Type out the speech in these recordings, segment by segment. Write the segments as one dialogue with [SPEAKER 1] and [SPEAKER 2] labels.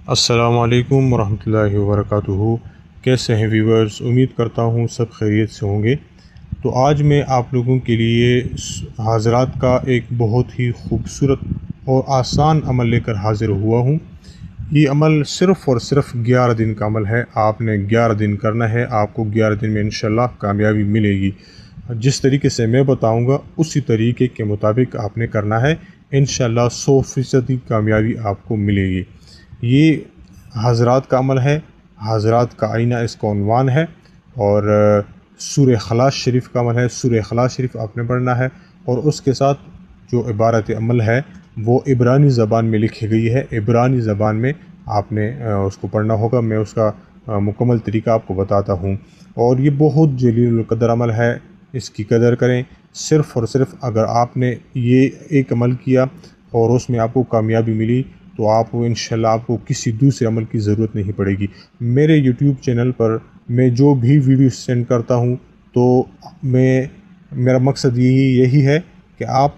[SPEAKER 1] السلام علیکم ورحمۃ اللہ وبرکاتہ۔ کیسے ہیں ویورز؟ امید کرتا ہوں سب خیریت سے ہوں گے۔ تو آج میں آپ لوگوں کے لیے حضرات کا ایک بہت ہی خوبصورت اور آسان عمل لے کر حاضر ہوا ہوں۔ یہ عمل صرف اور صرف 11 دن کا عمل ہے۔ آپ نے 11 دن کرنا ہے، آپ کو 11 دن میں انشاءاللہ کامیابی ملے گی۔ جس طریقے سے میں بتاؤں گا اسی طریقے کے مطابق آپ نے کرنا ہے، انشاءاللہ 100% کامیابی آپ کو ملے گی۔ یہ حضرات کا عمل ہے، حضرات کا آئینہ اس کا عنوان ہے، اور سورہ اخلاص شریف کا عمل ہے۔ سورہ اخلاص شریف آپ نے پڑھنا ہے، اور اس کے ساتھ جو عبارت عمل ہے وہ عبرانی زبان میں لکھی گئی ہے۔ عبرانی زبان میں آپ نے اس کو پڑھنا ہوگا۔ میں اس کا مکمل طریقہ آپ کو بتاتا ہوں، اور یہ بہت جلیل القدر عمل ہے، اس کی قدر کریں۔ صرف اور صرف اگر آپ نے یہ ایک عمل کیا اور اس میں آپ کو کامیابی ملی تو آپ انشاءاللہ آپ کو کسی دوسرے عمل کی ضرورت نہیں پڑے گی۔ میرے یوٹیوب چینل پر میں جو بھی ویڈیو سینڈ کرتا ہوں تو میرا مقصد یہی ہے کہ آپ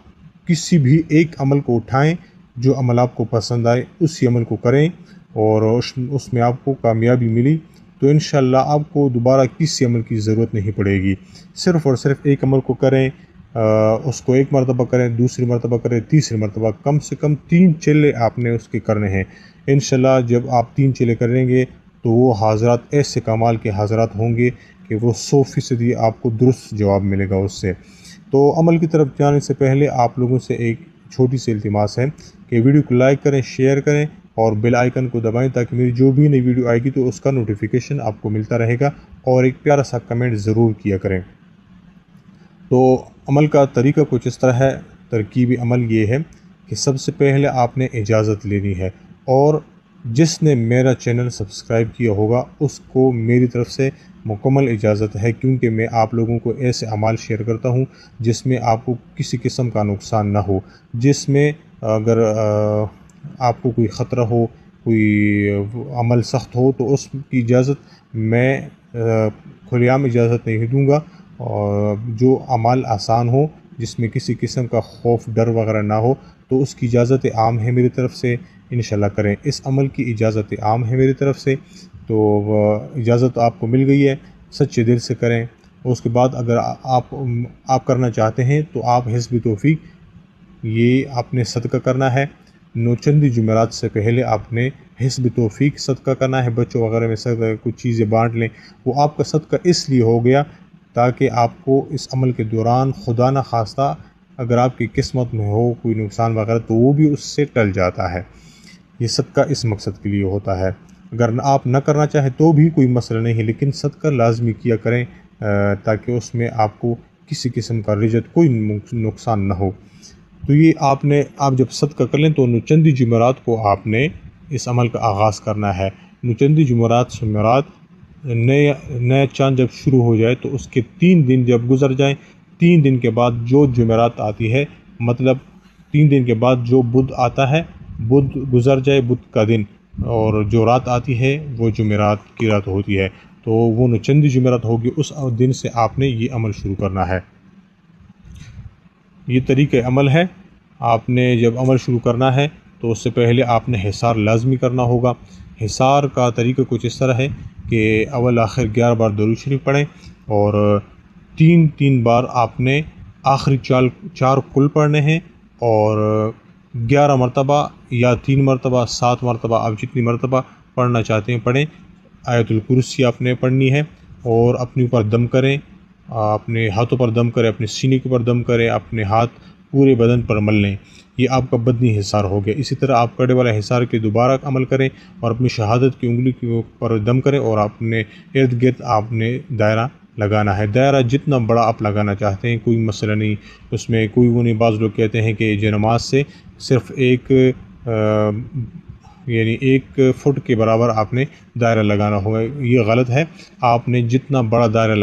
[SPEAKER 1] کسی بھی ایک عمل کو اٹھائیں، جو عمل آپ کو پسند آئے اسی عمل کو کریں، اور اس میں آپ کو کامیابی ملی تو انشاءاللہ آپ کو دوبارہ کسی عمل کی ضرورت نہیں پڑے گی۔ صرف اور صرف ایک عمل کو کریں، اس کو ایک مرتبہ کریں، دوسری مرتبہ کریں، تیسری مرتبہ، کم سے کم 3 چلے آپ نے اس کے کرنے ہیں۔ انشاءاللہ جب آپ 3 چلے کریں گے تو وہ حضرات ایسے کمال کے حضرات ہوں گے کہ وہ 100% آپ کو درست جواب ملے گا اس سے۔ تو عمل کی طرف جانے سے پہلے آپ لوگوں سے ایک چھوٹی سی التماس ہے کہ ویڈیو کو لائک کریں، شیئر کریں اور بیل آئیکن کو دبائیں، تاکہ میری جو بھی نئی ویڈیو آئے گی تو اس کا نوٹیفیکیشن آپ کو ملتا رہے گا، اور ایک پیارا سا کمنٹ ضرور کیا کریں۔ تو عمل کا طریقہ کچھ اس طرح ہے، ترکیبی عمل یہ ہے کہ سب سے پہلے آپ نے اجازت لینی ہے، اور جس نے میرا چینل سبسکرائب کیا ہوگا اس کو میری طرف سے مکمل اجازت ہے، کیونکہ میں آپ لوگوں کو ایسے اعمال شیئر کرتا ہوں جس میں آپ کو کسی قسم کا نقصان نہ ہو، جس میں اگر آپ کو کوئی خطرہ ہو، کوئی عمل سخت ہو تو اس کی اجازت میں کھلے عام اجازت نہیں دوں گا، اور جو اعمال آسان ہو جس میں کسی قسم کا خوف ڈر وغیرہ نہ ہو تو اس کی اجازت عام ہے میری طرف سے، انشاءاللہ کریں۔ اس عمل کی اجازت عام ہے میری طرف سے، تو اجازت آپ کو مل گئی ہے، سچے دل سے کریں۔ اس کے بعد اگر آپ کرنا چاہتے ہیں تو آپ حزب توفیق، یہ آپ نے صدقہ کرنا ہے۔ نوچندی جمعرات سے پہلے آپ نے حزب توفیق صدقہ کرنا ہے، بچوں وغیرہ میں صدقہ کچھ چیزیں بانٹ لیں۔ وہ آپ کا صدقہ اس لیے ہو گیا تاکہ آپ کو اس عمل کے دوران خدا نہ خواستہ اگر آپ کی قسمت میں ہو کوئی نقصان وغیرہ تو وہ بھی اس سے ٹل جاتا ہے۔ یہ صدقہ اس مقصد کے لیے ہوتا ہے۔ اگر آپ نہ کرنا چاہیں تو بھی کوئی مسئلہ نہیں ہے، لیکن صدقہ لازمی کیا کریں تاکہ اس میں آپ کو کسی قسم کا رجت کوئی نقصان نہ ہو۔ تو یہ آپ جب صدقہ کر لیں تو نوچندی جمعرات کو آپ نے اس عمل کا آغاز کرنا ہے۔ نوچندی جمعرات نیا چاند جب شروع ہو جائے تو اس کے 3 دن جب گزر جائیں، 3 دن کے بعد جو جمعرات آتی ہے، مطلب 3 دن کے بعد جو بدھ آتا ہے، بدھ گزر جائے، بدھ کا دن، اور جو رات آتی ہے وہ جمعرات کی رات ہوتی ہے، تو وہ نوچندی جمعرات ہوگی۔ اس دن سے آپ نے یہ عمل شروع کرنا ہے۔ یہ طریقہ عمل ہے۔ آپ نے جب عمل شروع کرنا ہے تو اس سے پہلے آپ نے حصار لازمی کرنا ہوگا۔ حصار کا طریقہ کچھ اس طرح ہے کہ اول آخر 11 بار درود شریف پڑھیں، اور 3 بار آپ نے آخری 4 کل پڑھنے ہیں، اور 11 مرتبہ یا 3 مرتبہ 7 مرتبہ آپ جتنی مرتبہ پڑھنا چاہتے ہیں پڑھیں۔ آیت الکرسی آپ نے پڑھنی ہے، اور اپنے اوپر دم کریں، اپنے ہاتھوں پر دم کریں، اپنے سینے کے اوپر دم کریں، اپنے ہاتھ پورے بدن پر مل لیں۔ یہ آپ کا بدنی حصار ہو گیا۔ اسی طرح آپ کڑے والا حصار کے دوبارہ عمل کریں، اور اپنی شہادت کی انگلی کے اوپر دم کریں، اور اپنے ارد گرد آپ نے دائرہ لگانا ہے۔ دائرہ جتنا بڑا آپ لگانا چاہتے ہیں کوئی مسئلہ نہیں، اس میں کوئی وہ نہیں۔ بعض لوگ کہتے ہیں کہ نماز سے صرف ایک فٹ کے برابر آپ نے دائرہ لگانا ہوگا، یہ غلط ہے۔ آپ نے جتنا بڑا دائرہ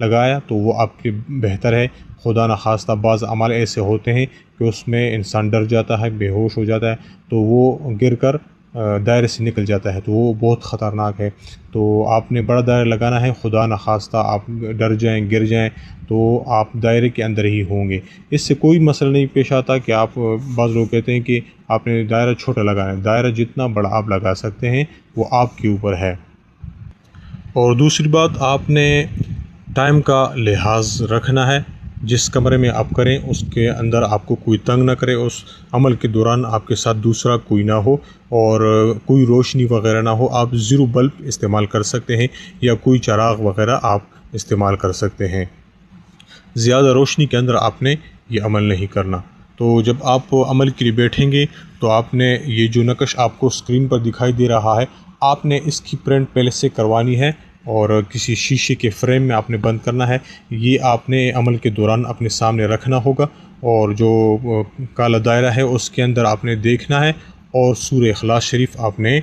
[SPEAKER 1] لگایا تو وہ آپ کے بہتر ہے۔ خدا نہ خواستہ بعض اعمال ایسے ہوتے ہیں کہ اس میں انسان ڈر جاتا ہے، بے ہوش ہو جاتا ہے، تو وہ گر کر دائرے سے نکل جاتا ہے تو وہ بہت خطرناک ہے۔ تو آپ نے بڑا دائرہ لگانا ہے، خدا نخواستہ آپ ڈر جائیں گر جائیں تو آپ دائرے کے اندر ہی ہوں گے۔ اس سے کوئی مسئلہ نہیں پیش آتا کہ آپ، بعض لوگ کہتے ہیں کہ آپ نے دائرہ چھوٹا لگانا ہے، دائرہ جتنا بڑا آپ لگا سکتے ہیں وہ آپ کے اوپر ہے۔ اور دوسری بات، آپ نے ٹائم کا لحاظ رکھنا ہے۔ جس کمرے میں آپ کریں اس کے اندر آپ کو کوئی تنگ نہ کرے، اس عمل کے دوران آپ کے ساتھ دوسرا کوئی نہ ہو اور کوئی روشنی وغیرہ نہ ہو۔ آپ زیرو بلب استعمال کر سکتے ہیں یا کوئی چراغ وغیرہ آپ استعمال کر سکتے ہیں۔ زیادہ روشنی کے اندر آپ نے یہ عمل نہیں کرنا۔ تو جب آپ عمل کے لیے بیٹھیں گے تو آپ نے یہ جو نقش آپ کو اسکرین پر دکھائی دے رہا ہے، آپ نے اس کی پرنٹ پہلے سے کروانی ہے اور کسی شیشے کے فریم میں آپ نے بند کرنا ہے۔ یہ آپ نے عمل کے دوران اپنے سامنے رکھنا ہوگا اور جو کالا دائرہ ہے اس کے اندر آپ نے دیکھنا ہے، اور سورہ اخلاص شریف آپ نے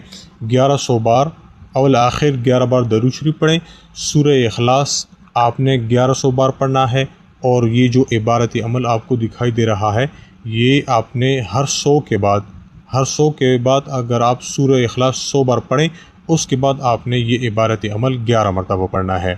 [SPEAKER 1] 1100 بار، اول آخر 11 بار درود شریف پڑھیں۔ سورہ اخلاص آپ نے 1100 بار پڑھنا ہے، اور یہ جو عبارت عمل آپ کو دکھائی دے رہا ہے یہ آپ نے ہر 100 کے بعد اگر آپ سورہ اخلاص 100 بار پڑھیں، اس کے بعد آپ نے یہ عبارت عمل 11 مرتبہ پڑھنا ہے۔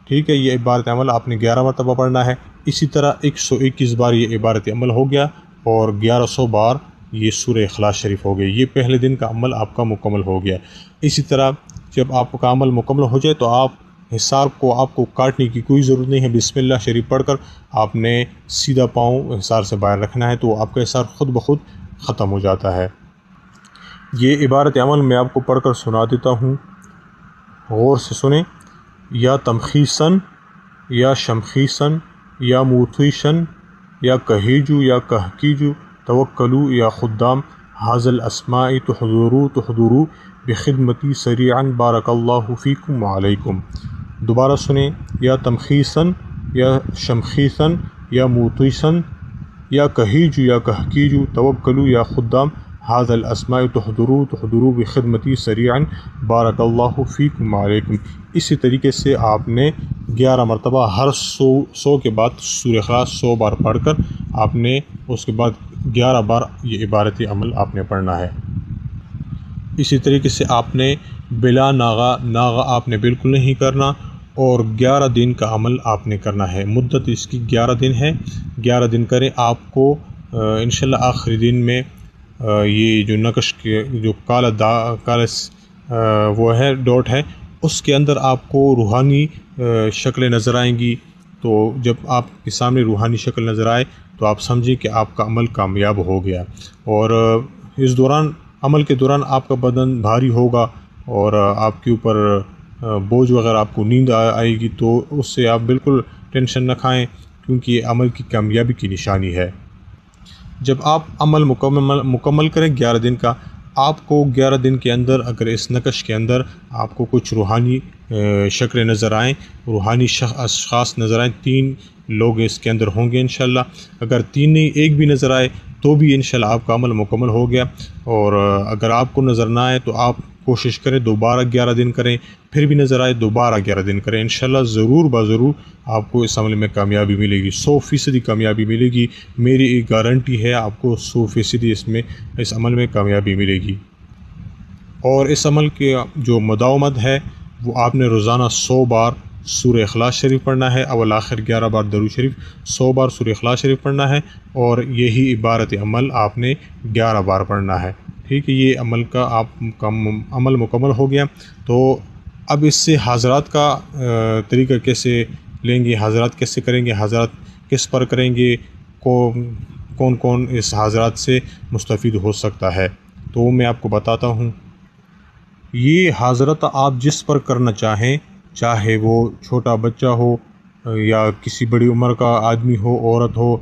[SPEAKER 1] ٹھیک ہے، یہ عبارت عمل آپ نے 11 مرتبہ پڑھنا ہے۔ اسی طرح 121 بار یہ عبارت عمل ہو گیا اور 1100 بار یہ سورہ اخلاص شریف ہو گئی۔ یہ پہلے دن کا عمل آپ کا مکمل ہو گیا۔ اسی طرح جب آپ کا عمل مکمل ہو جائے تو آپ حصار کو آپ کو کاٹنے کی کوئی ضرورت نہیں ہے۔ بسم اللہ شریف پڑھ کر آپ نے سیدھا پاؤں حصار سے باہر رکھنا ہے تو آپ کا حصار خود بخود ختم ہو جاتا ہے۔ یہ عبارت عمل میں آپ کو پڑھ کر سنا دیتا ہوں، غور سے سنیں۔ یا تمخیصاً یا شمخیصاً یا موتویشاً یا کہیجو یا کہکیجو توکلو یا خدام حاض الاسماء تحضرو بخدمتی سریعاً بارک اللہ فیکم وعلیکم۔ دوبارہ سنیں، یا تمخیصاً یا شمخیصاً یا موتویشاً یا کہیجو یا کہکیجو توکلو یا خدام حاض الاسماء تحضرو بخدمتی سریعاً بارک اللہ فیکم وعلیکم۔ اسی طریقے سے آپ نے 11 مرتبہ ہر 100 کے بعد سورہ اخلاص 100 بار پڑھ کر آپ نے اس کے بعد 11 بار یہ عبارت عمل آپ نے پڑھنا ہے۔ اسی طریقے سے آپ نے بلا ناغا آپ نے بالکل نہیں کرنا، اور 11 دن کا عمل آپ نے کرنا ہے۔ مدت اس کی 11 دن ہے، 11 دن کریں۔ آپ کو انشاءاللہ آخری دن میں یہ جو نقش کے جو کالا وہ ہے ڈاٹ ہے، اس کے اندر آپ کو روحانی شکلیں نظر آئیں گی۔ تو جب آپ کے سامنے روحانی شکل نظر آئے تو آپ سمجھیں کہ آپ کا عمل کامیاب ہو گیا۔ اور اس دوران، عمل کے دوران آپ کا بدن بھاری ہوگا اور آپ کے اوپر بوجھ وغیرہ، آپ کو نیند آئے گی، تو اس سے آپ بالکل ٹینشن نہ کھائیں کیونکہ یہ عمل کی کامیابی کی نشانی ہے۔ جب آپ عمل مکمل کریں 11 دن کا، آپ کو 11 دن کے اندر اگر اس نقش کے اندر آپ کو کچھ روحانی شکلیں نظر آئیں، روحانی اشخاص نظر آئیں، 3 لوگ اس کے اندر ہوں گے انشاءاللہ۔ اگر 3 نہیں، 1 بھی نظر آئے تو بھی انشاءاللہ آپ کا عمل مکمل ہو گیا۔ اور اگر آپ کو نظر نہ آئے تو آپ کوشش کریں دوبارہ 11 دن کریں، پھر بھی نظر آئے دوبارہ 11 دن کریں۔ انشاءاللہ ضرور ضرور آپ کو اس عمل میں کامیابی ملے گی، 100% کامیابی ملے گی۔ میری ایک گارنٹی ہے، آپ کو 100% اس عمل میں کامیابی ملے گی۔ اور اس عمل کے جو مداومت ہے وہ آپ نے روزانہ 100 بار سورہ اخلاص شریف پڑھنا ہے، اول آخر 11 بار درود شریف، 100 بار سورہ اخلاص شریف پڑھنا ہے، اور یہی عبارت عمل آپ نے 11 بار پڑھنا ہے۔ ٹھیک ہے، یہ عمل کا آپ کا عمل مکمل ہو گیا۔ تو اب اس سے حاضرات کا طریقہ کیسے لیں گے، حاضرات کیسے کریں گے، حاضرات کس پر کریں گے، کون کون اس حاضرات سے مستفید ہو سکتا ہے، تو میں آپ کو بتاتا ہوں۔ یہ حاضرات آپ جس پر کرنا چاہیں، چاہے وہ چھوٹا بچہ ہو یا کسی بڑی عمر کا آدمی ہو، عورت ہو،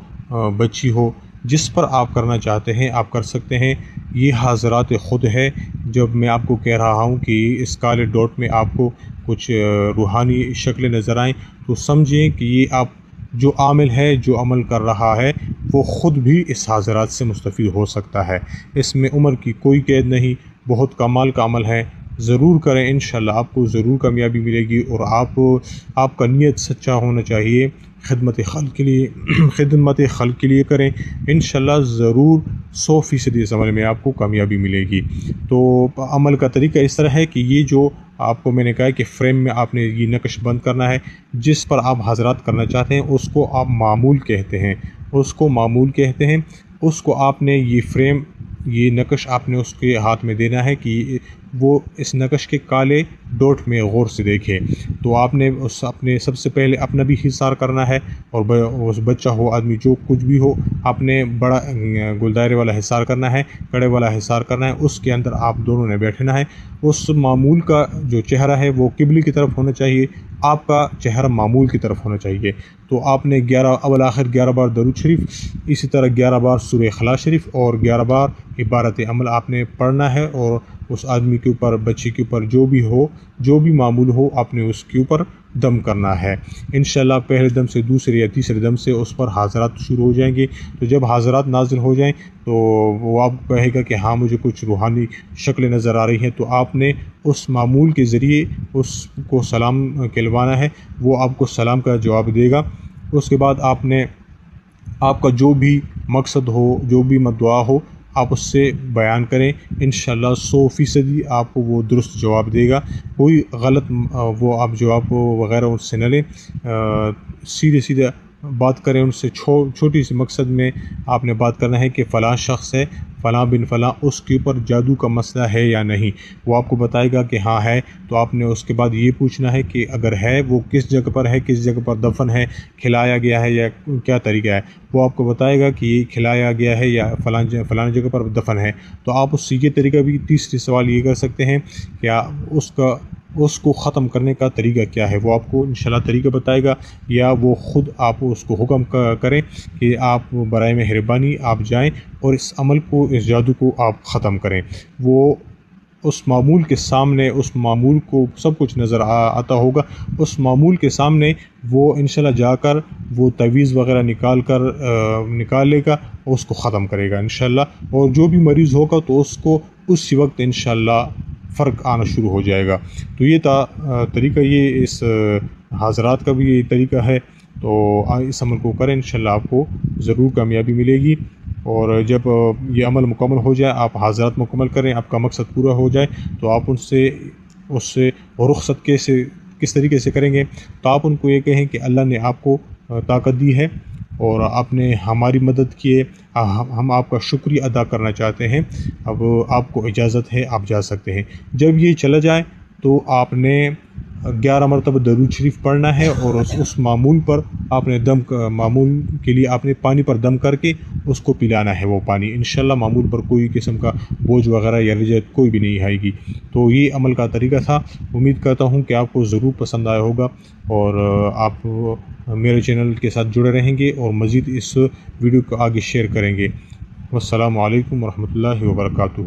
[SPEAKER 1] بچی ہو، جس پر آپ کرنا چاہتے ہیں آپ کر سکتے ہیں۔ یہ حاضرات خود ہے۔ جب میں آپ کو کہہ رہا ہوں کہ اس کالے ڈاٹ میں آپ کو کچھ روحانی شکلیں نظر آئیں تو سمجھیں کہ یہ آپ جو عامل ہے، جو عمل کر رہا ہے، وہ خود بھی اس حاضرات سے مستفید ہو سکتا ہے۔ اس میں عمر کی کوئی قید نہیں، بہت کمال کا عمل ہے۔ ضرور کریں، انشاءاللہ آپ کو ضرور کامیابی ملے گی۔ اور آپ کا نیت سچا ہونا چاہیے، خدمت خلق کے لیے کریں، انشاءاللہ ضرور 100% اس عمل میں آپ کو کامیابی ملے گی۔ تو عمل کا طریقہ اس طرح ہے کہ یہ جو آپ کو میں نے کہا کہ فریم میں آپ نے یہ نقش بند کرنا ہے، جس پر آپ حضرات کرنا چاہتے ہیں اس کو آپ معمول کہتے ہیں، اس کو آپ نے یہ فریم، یہ نقش آپ نے اس کے ہاتھ میں دینا ہے کہ وہ اس نقش کے کالے ڈوٹ میں غور سے دیکھے۔ تو آپ نے اپنے سب سے پہلے اپنا بھی حصار کرنا ہے، اور اس بچہ ہو آدمی جو کچھ بھی ہو، آپ نے بڑا گلدائرے والا حصار کرنا ہے، کڑے والا حصار کرنا ہے، اس کے اندر آپ دونوں نے بیٹھنا ہے۔ اس معمول کا جو چہرہ ہے وہ قبلے کی طرف ہونا چاہیے، آپ کا چہرہ معمول کی طرف ہونا چاہیے۔ تو آپ نے اول آخر 11 بار درود شریف، اسی طرح 11 بار سورہ اخلاص شریف اور 11 بار عبارت عمل آپ نے پڑھنا ہے، اور اس آدمی کے اوپر، بچے کے اوپر جو بھی معمول ہو، آپ نے اس کے اوپر دم کرنا ہے۔ انشاءاللہ پہلے دم سے دوسرے یا تیسرے دم سے اس پر حاضرات شروع ہو جائیں گے۔ تو جب حاضرات نازل ہو جائیں تو وہ آپ کہے گا کہ ہاں مجھے کچھ روحانی شکلیں نظر آ رہی ہیں، تو آپ نے اس معمول کے ذریعے اس کو سلام کہلوانا ہے، وہ آپ کو سلام کا جواب دے گا۔ اس کے بعد آپ کا جو بھی مقصد ہو، جو بھی دعا ہو، آپ اس سے بیان کریں، انشاءاللہ 100% آپ کو وہ درست جواب دے گا۔ کوئی غلط وہ آپ جواب وغیرہ ان سے نہ لیں، سیدھے بات کریں ان سے، چھوٹی سی مقصد میں آپ نے بات کرنا ہے کہ فلاں شخص ہے، فلاں بن فلاں، اس کے اوپر جادو کا مسئلہ ہے یا نہیں، وہ آپ کو بتائے گا کہ ہاں ہے۔ تو آپ نے اس کے بعد یہ پوچھنا ہے کہ اگر ہے وہ کس جگہ پر ہے، کس جگہ پر دفن ہے، کھلایا گیا ہے یا کیا طریقہ ہے، وہ آپ کو بتائے گا کہ یہ کھلایا گیا ہے یا فلاں جگہ پر دفن ہے۔ تو آپ اس سے یہ طریقہ بھی، تیسری سوال یہ کر سکتے ہیں کہ اس کو ختم کرنے کا طریقہ کیا ہے، وہ آپ کو انشاءاللہ طریقہ بتائے گا، یا وہ خود آپ اس کو حکم کریں کہ آپ برائے مہربانی آپ جائیں اور اس عمل کو، اس جادو کو آپ ختم کریں۔ وہ اس معمول کے سامنے، اس معمول کو سب کچھ نظر آتا ہوگا، اس معمول کے سامنے وہ انشاءاللہ جا کر وہ تعویذ وغیرہ نکال لے گا، اس کو ختم کرے گا انشاءاللہ۔ اور جو بھی مریض ہوگا تو اس کو اسی وقت انشاءاللہ فرق آنا شروع ہو جائے گا۔ تو یہ طریقہ، یہ اس حاضرات کا بھی یہ طریقہ ہے۔ تو اس عمل کو کریں، انشاءاللہ آپ کو ضرور کامیابی ملے گی۔ اور جب یہ عمل مکمل ہو جائے، آپ حاضرات مکمل کریں، آپ کا مقصد پورا ہو جائے، تو آپ اس سے رخصت کس طریقے سے کریں گے؟ تو آپ ان کو یہ کہیں کہ اللہ نے آپ کو طاقت دی ہے اور آپ نے ہماری مدد کی ہے، ہم آپ کا شکریہ ادا کرنا چاہتے ہیں، اب آپ کو اجازت ہے، آپ جا سکتے ہیں۔ جب یہ چلا جائے تو آپ نے 11 مرتبہ درود شریف پڑھنا ہے، اور اس معمول پر آپ نے معمول کے لیے آپ نے پانی پر دم کر کے اس کو پلانا ہے، وہ پانی انشاءاللہ معمول پر کوئی قسم کا بوجھ وغیرہ یا رجعت کوئی بھی نہیں آئے گی۔ تو یہ عمل کا طریقہ تھا، امید کرتا ہوں کہ آپ کو ضرور پسند آیا ہوگا، اور آپ میرے چینل کے ساتھ جڑے رہیں گے اور مزید اس ویڈیو کو آگے شیئر کریں گے۔ والسلام علیکم ورحمۃ اللہ وبرکاتہ۔